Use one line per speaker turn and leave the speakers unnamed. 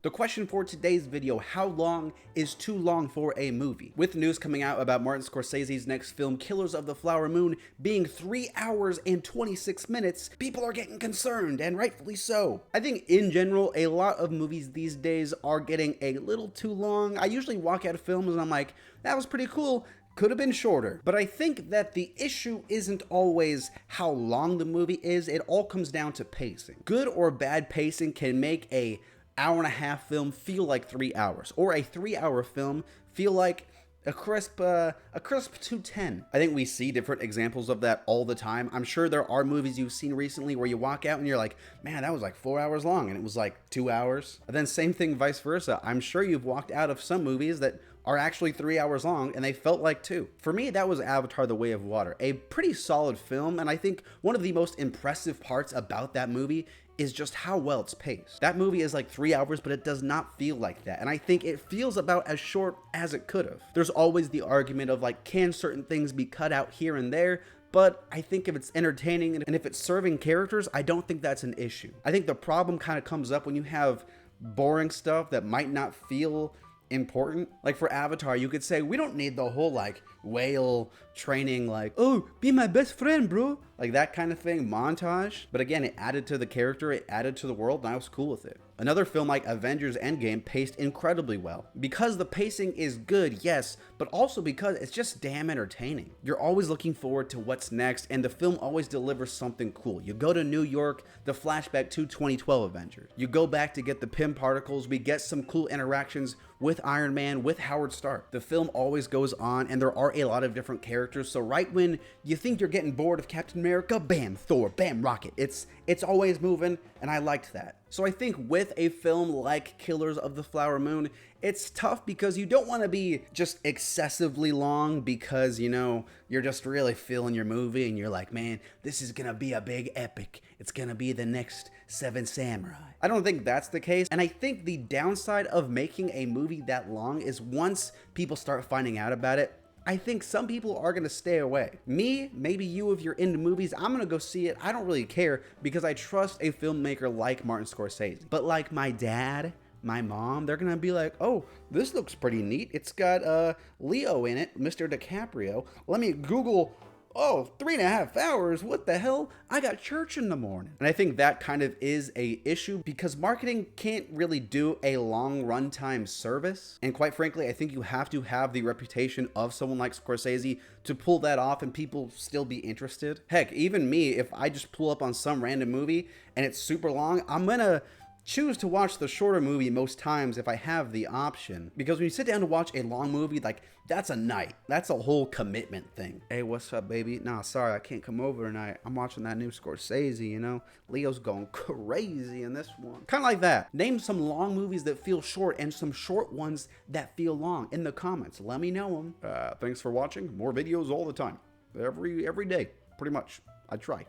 The question for today's video: how long is too long for a movie? With news coming out about Martin Scorsese's next film, Killers of the Flower Moon, being 3 hours and 26 minutes, people are getting concerned, and rightfully so. I think in general, a lot of movies these days are getting a little too long. I usually walk out of films and I'm like, that was pretty cool. Could have been shorter. But I think that the issue isn't always how long the movie is. It all comes down to pacing. Good or bad pacing can make a hour-and-a-half film feel like 3 hours, or a 3-hour film feel like a crisp 210. I think we see different examples of that all the time. I'm sure there are movies you've seen recently where you walk out and you're like, man, that was like 4 hours long, and it was like 2 hours. And then same thing vice versa. I'm sure you've walked out of some movies that are actually 3 hours long and they felt like 2. For me, that was Avatar: The Way of Water, a pretty solid film, and I think one of the most impressive parts about that movie is just how well it's paced. That movie is like 3 hours, but it does not feel like that. And I think it feels about as short as it could have. There's always the argument of like, can certain things be cut out here and there? But I think if it's entertaining and if it's serving characters, I don't think that's an issue. I think the problem kind of comes up when you have boring stuff that might not feel important. Like for Avatar, you could say, we don't need the whole like whale training, like, oh, be my best friend, bro, like that kind of thing montage. But again, it added to the character, it added to the world, and I was cool with it. Another film like Avengers Endgame paced incredibly well. Because the pacing is good, yes, but also because it's just damn entertaining. You're always looking forward to what's next, and the film always delivers something cool. You go to New York, the flashback to 2012 Avengers. You go back to get the Pym particles, we get some cool interactions with Iron Man, with Howard Stark. The film always goes on, and there are a lot of different characters, so right when you think you're getting bored of Captain America, bam, Thor, bam, Rocket. It's always moving, and I liked that. So I think with a film like Killers of the Flower Moon, it's tough because you don't want to be just excessively long because, you know, you're just really feeling your movie and you're like, man, this is gonna be a big epic. It's gonna be the next Seven Samurai. I don't think that's the case, and I think the downside of making a movie that long is once people start finding out about it, I think some people are going to stay away. Me, maybe you, if you're into movies, I'm going to go see it. I don't really care because I trust a filmmaker like Martin Scorsese. But like my dad, my mom, they're going to be like, oh, this looks pretty neat. It's got Leo in it, Mr. DiCaprio. Let me Google, oh, 3.5 hours, what the hell? I got church in the morning. And I think that kind of is a issue because marketing can't really do a long runtime service. And quite frankly, I think you have to have the reputation of someone like Scorsese to pull that off and people still be interested. Heck, even me, if I just pull up on some random movie and it's super long, I'm gonna choose to watch the shorter movie most times if I have the option. Because when you sit down to watch a long movie, like, that's a night. That's a whole commitment thing. Hey, what's up, baby? Nah, sorry, I can't come over tonight. I'm watching that new Scorsese, you know? Leo's going crazy in this one. Kind of like that. Name some long movies that feel short and some short ones that feel long in the comments. Let me know them. Thanks for watching. More videos all the time. Every day, pretty much. I try.